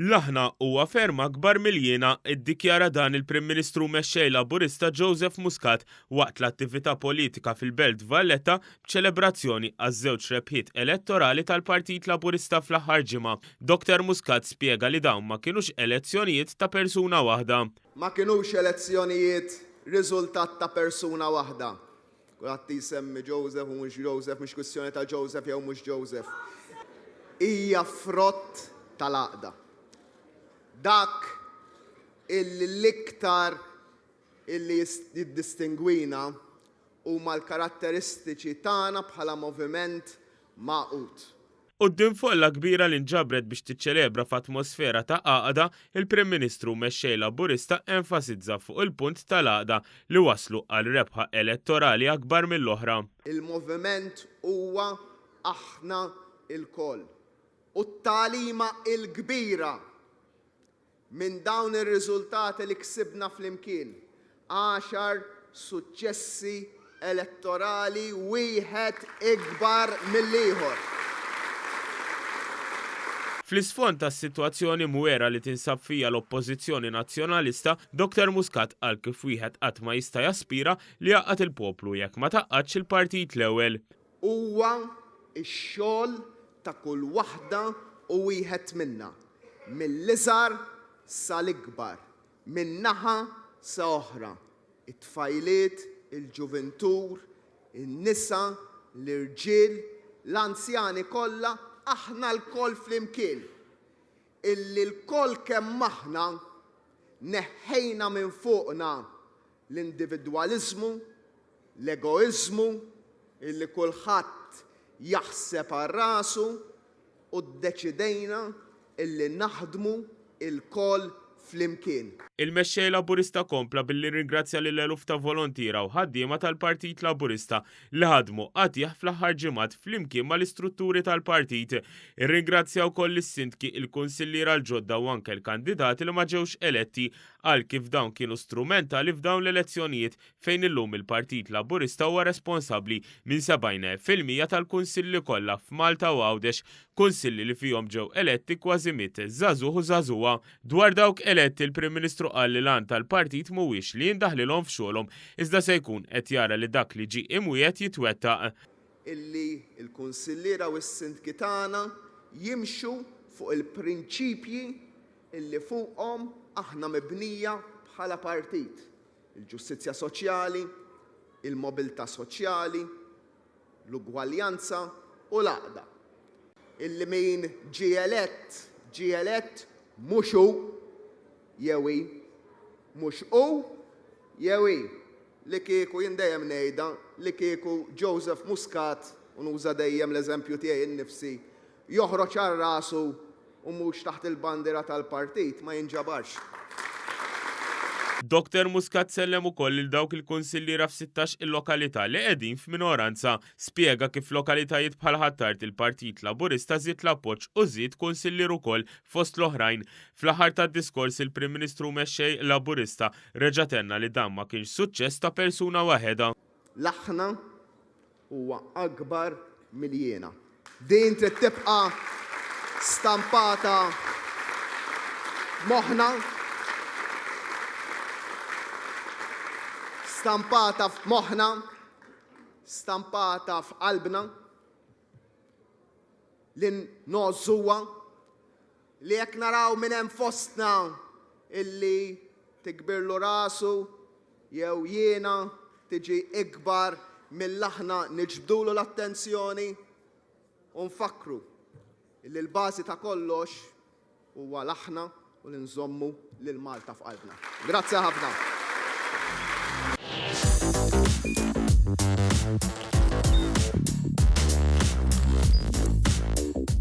L-aħna huwa ferm akbar mill-jiena iddikjara dan il-Prim Ministru mexxej Laburista Joseph Muscat waqt l-attività politika fil-Belt Valletta b'ċelebrazzjoni għaż-żewġ rebħiet elettorali tal-Partit Laburista fl-aħħar ġimgħa. Dr. Muscat spjega li dawn ma kinux elezzjonijiet ta' persuna waħda. Ma kinux elezzjonijiet riżultat ta' persuna waħda. Kulħadd jisemmi Joseph u mhux Joseph, mhux kwistjoni ta' Joseph jew mhux Joseph. Hija frott tal-għaqda. Dak l-iktar illi jiddistingwina huma l-karatteristiċi tagħna bħala moviment maqut. Quddiem folla kbira li nġabret biex tiċċelebra f'atmosfera ta' għaqda, il-Prim Ministru mexxej Laburista enfasizza fuq il-punt tal-għaqda li waslu għal rebħa elettorali akbar mill-oħra. Il-moviment huwa aħna il-koll. U t-tagħlima l-kbira minn dawn ir-riżultati li ksibna flimkien. 10 suċċessi elettorali wieħed ikbar mill-ieħor. Fl-isfond tas-sitwazzjoni mwera li tinsab fija l-Oppożizzjoni Nazzjonalista, Dr. Muscat qal kif wieħed qatt ma jista' jaspira li jaqgħad il-poplu jekk ma taqqadx il-partit l-ewwel. Huwa x-xogħol ta' kull waħda u wieħed minnha, mill-iżgħar sal-ikbar, minn naħa sa oħra, it-tfajliet, il-ġuventur, in-nisa, l-irġiel, l-anzjani kollha, aħna l-koll flimkien. Illi l-koll kemm aħna neħħejna minn fuqna l-individwaliżmu, l-egoiżmu, illi kulħadd jaħseb għal rasu u ddeċidejna illi naħdmu il-koll flimkien. Il-mexxej Laburista kompla billi ringrazzja lil eluf ta' volontira u ħaddiema tal-Partit Laburista li ħadmu qatih fl-aħħar ġimgħat flimkien mal-istrutturi tal-partit. Irringrazzja wkoll is-sindki, il-kunsilliera l-ġodda u anke l-kandidati li ma ġewx eletti għal kif dawn kienu strumentali f'dawn l-elezzjonijiet fejn illum il-Partit Laburista huwa responsabbli minn 70% tal-kunsilli kollha f'Malta u Għawdex, kunsilli li fihom ġew eletti kważi miet żagħżugħ u żagħżugħa. Dwar dawk eletti il-Prim Ministru qal li lan tal-partit mhuwiex li jindaħlilhom f'xogħolhom iżda se jkun qed jara li dak li ġie imwiet jitwettaq. Illi l-kunsilliera u s-sindki tagħna jimxu fuq il-prinċipji illi fuqhom aħna mibnija bħala partit. Il-ġustizzja soċjali, il-mobilità soċjali, l-ugwaljanza u l-għaqda. Illi min ġie elett mhux hu jew hi, mhux hu jew hi. Li kieku jien dejjem ngħidha li kieku Joseph Muscat, u nuża dejjem l-eżempju tiegħi innifsi, joħroġ għal rasu u mhux taħt il-bandiera tal-partit ma jinġabarx. Dr. Muscat sellem ukoll lil dawk il-kunsilliera f'16 il-lokalità li qegħdin f'minoranza, spjega kif lokalitajiet bħal Ħattart il-Partit Laburista żied l-appoġġ u żied kunsillier ukoll fost l-oħrajn. Fl-aħħar tad-diskors il-Prim Ministru mexxej Laburista reġa' tenna li dan ma kienx suċċess ta' persuna waħedha. L-aħna huwa akbar mill-jiena. Din trid tibqa' stampata moħħna, stampata f'moħħna, stampata f'qalbna, li nogħżuha li jekk naraw minn hemm fostna illi tikbirlu rasu jew jiena tiġi ikbar mill-aħna niġbdulu l-attenzjoni u nfakru illi l-bażi ta' kollox huwa l-aħna u li nżommu lil Malta f'qalbna. Grazzi ħafna.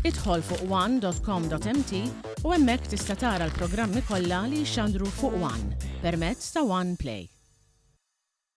Idħol fuq one.com.mt u hemmhekk tista' tara l-programmi kollha li jxandru fuq One permezz ta' One Play.